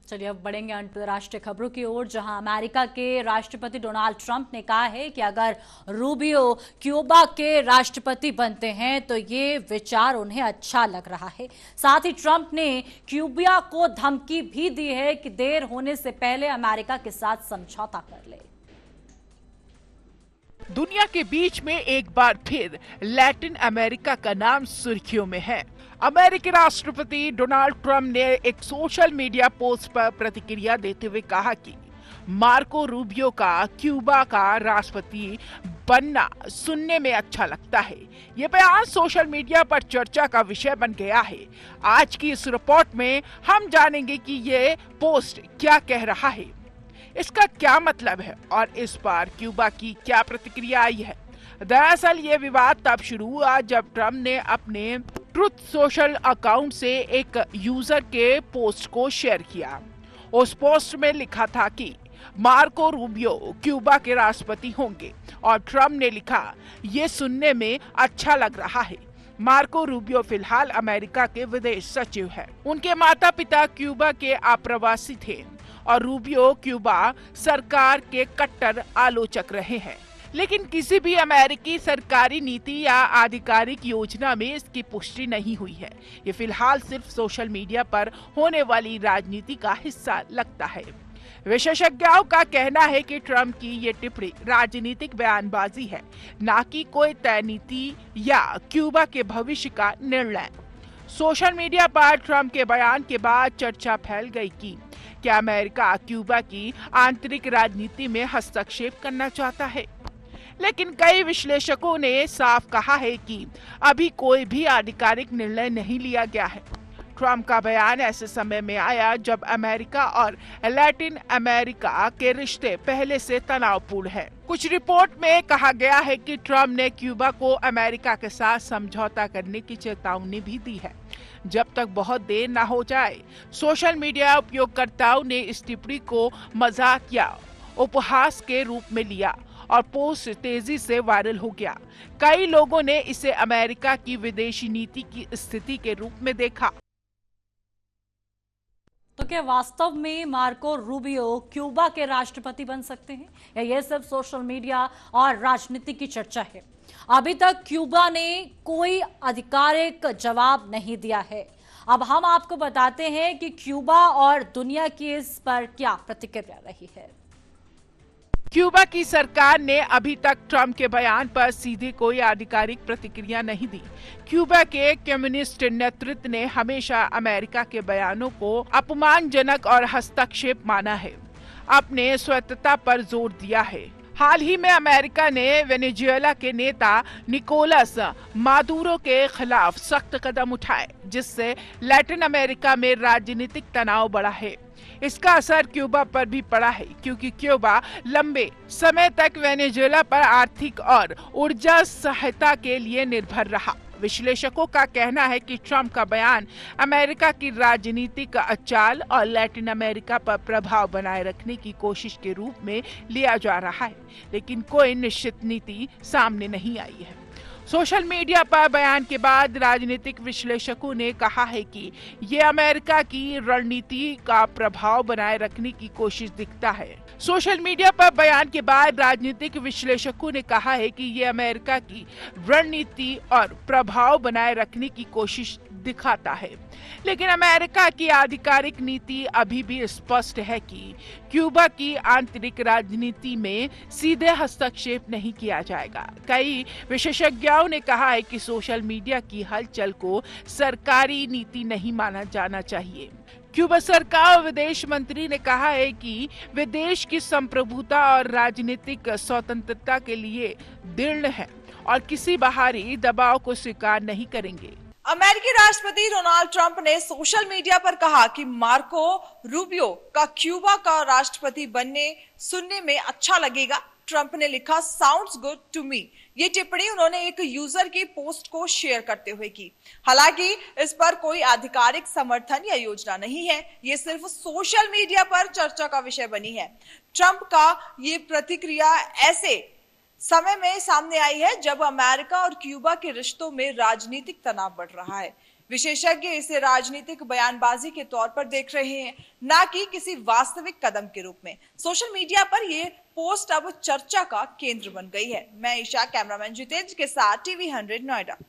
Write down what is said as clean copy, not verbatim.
चलिए अब बढ़ेंगे अंतर्राष्ट्रीय खबरों की ओर, जहां अमेरिका के राष्ट्रपति डोनाल्ड ट्रंप ने कहा है कि अगर रूबियो क्यूबा के राष्ट्रपति बनते हैं तो ये विचार उन्हें अच्छा लग रहा है। साथ ही ट्रंप ने क्यूबा को धमकी भी दी है कि देर होने से पहले अमेरिका के साथ समझौता कर ले। दुनिया के बीच में एक बार फिर लैटिन अमेरिका का नाम सुर्खियों में है। अमेरिकी राष्ट्रपति डोनाल्ड ट्रंप ने एक सोशल मीडिया पोस्ट पर प्रतिक्रिया देते हुए कहा कि मार्को रूबियो का क्यूबा का राष्ट्रपति बनना सुनने में अच्छा लगता है। ये बयान सोशल मीडिया पर चर्चा का विषय बन गया है। आज की इस रिपोर्ट में हम जानेंगे कि ये पोस्ट क्या कह रहा है, इसका क्या मतलब है और इस बार क्यूबा की क्या प्रतिक्रिया आई है। दरअसल ये विवाद तब शुरू हुआ जब ट्रंप ने अपने ट्रुथ सोशल अकाउंट से एक यूजर के पोस्ट को शेयर किया। उस पोस्ट में लिखा था कि मार्को रूबियो क्यूबा के राष्ट्रपति होंगे और ट्रंप ने लिखा, ये सुनने में अच्छा लग रहा है। मार्को रूबियो फिलहाल अमेरिका के विदेश सचिव हैं। उनके माता पिता क्यूबा के आप्रवासी थे और रूबियो क्यूबा सरकार के कट्टर आलोचक रहे हैं, लेकिन किसी भी अमेरिकी सरकारी नीति या आधिकारिक योजना में इसकी पुष्टि नहीं हुई है। ये फिलहाल सिर्फ सोशल मीडिया पर होने वाली राजनीति का हिस्सा लगता है। विशेषज्ञों का कहना है कि ट्रंप की ये टिप्पणी राजनीतिक बयानबाजी है, न कि कोई तय नीति या क्यूबा के भविष्य का निर्णय। सोशल मीडिया पर ट्रंप के बयान के बाद चर्चा फैल गई कि क्या अमेरिका क्यूबा की आंतरिक राजनीति में हस्तक्षेप करना चाहता है, लेकिन कई विश्लेषकों ने साफ कहा है कि अभी कोई भी आधिकारिक निर्णय नहीं लिया गया है। ट्रंप का बयान ऐसे समय में आया जब अमेरिका और लैटिन अमेरिका के रिश्ते पहले से तनावपूर्ण हैं। कुछ रिपोर्ट में कहा गया है कि ट्रंप ने क्यूबा को अमेरिका के साथ समझौता करने की चेतावनी भी दी है, जब तक बहुत देर न हो जाए। सोशल मीडिया उपयोगकर्ताओं ने इस टिप्पणी को मजाक या उपहास के रूप में लिया और पोस्ट तेजी से वायरल हो गया। कई लोगों ने इसे अमेरिका की विदेशी नीति की स्थिति के रूप में देखा। तो क्या वास्तव में मार्को रूबियो क्यूबा के राष्ट्रपति बन सकते हैं, या यह सिर्फ सोशल मीडिया और राजनीति की चर्चा है? अभी तक क्यूबा ने कोई आधिकारिक जवाब नहीं दिया है। अब हम आपको बताते हैं कि क्यूबा और दुनिया की इस पर क्या प्रतिक्रिया रही है। क्यूबा की सरकार ने अभी तक ट्रंप के बयान पर सीधे कोई आधिकारिक प्रतिक्रिया नहीं दी। क्यूबा के कम्युनिस्ट नेतृत्व ने हमेशा अमेरिका के बयानों को अपमानजनक और हस्तक्षेप माना है, अपने स्वतंत्रता पर जोर दिया है। हाल ही में अमेरिका ने वेनेजुएला के नेता निकोलस मादुरो के खिलाफ सख्त कदम उठाए, जिससे लैटिन अमेरिका में राजनीतिक तनाव बढ़ा है। इसका असर क्यूबा पर भी पड़ा है, क्योंकि क्यूबा लंबे समय तक वेनेजुएला पर आर्थिक और ऊर्जा सहायता के लिए निर्भर रहा। विश्लेषकों का कहना है कि ट्रंप का बयान अमेरिका की राजनीति का चाल और लैटिन अमेरिका पर प्रभाव बनाए रखने की कोशिश के रूप में लिया जा रहा है, लेकिन कोई निश्चित नीति सामने नहीं आई है। सोशल मीडिया पर बयान के बाद राजनीतिक विश्लेषकों ने कहा है कि ये अमेरिका की रणनीति का प्रभाव बनाए रखने की कोशिश दिखता है। सोशल मीडिया पर बयान के बाद राजनीतिक विश्लेषकों ने कहा है कि ये अमेरिका की रणनीति और प्रभाव बनाए रखने की कोशिश दिखाता है, लेकिन अमेरिका की आधिकारिक नीति अभी भी स्पष्ट है कि क्यूबा की आंतरिक राजनीति में सीधे हस्तक्षेप नहीं किया जाएगा। कई विशेषज्ञों ने कहा है कि सोशल मीडिया की हलचल को सरकारी नीति नहीं माना जाना चाहिए। क्यूबा सरकार और विदेश मंत्री ने कहा है कि वे देश की संप्रभुता और राजनीतिक स्वतंत्रता के लिए दृढ़ हैं और किसी बाहरी दबाव को स्वीकार नहीं करेंगे। अमेरिकी राष्ट्रपति डोनाल्ड ट्रंप ने सोशल मीडिया पर कहा कि मार्को रूबियो का क्यूबा का राष्ट्रपति बनने सुनने में अच्छा लगेगा। ट्रंप ने लिखा, साउंड्स गुड टू मी। ये टिप्पणी उन्होंने एक यूजर की पोस्ट को शेयर करते हुए की। हालांकि इस पर कोई आधिकारिक समर्थन या योजना नहीं है, ये सिर्फ सोशल मीडिया पर चर्चा का विषय बनी है। ट्रंप का ये प्रतिक्रिया ऐसे समय में सामने आई है जब अमेरिका और क्यूबा के रिश्तों में राजनीतिक तनाव बढ़ रहा है। विशेषज्ञ इसे राजनीतिक बयानबाजी के तौर पर देख रहे हैं, ना कि किसी वास्तविक कदम के रूप में। सोशल मीडिया पर ये पोस्ट अब चर्चा का केंद्र बन गई है। मैं ईशा, कैमरामैन जितेंद्र के साथ TV 100 नोएडा।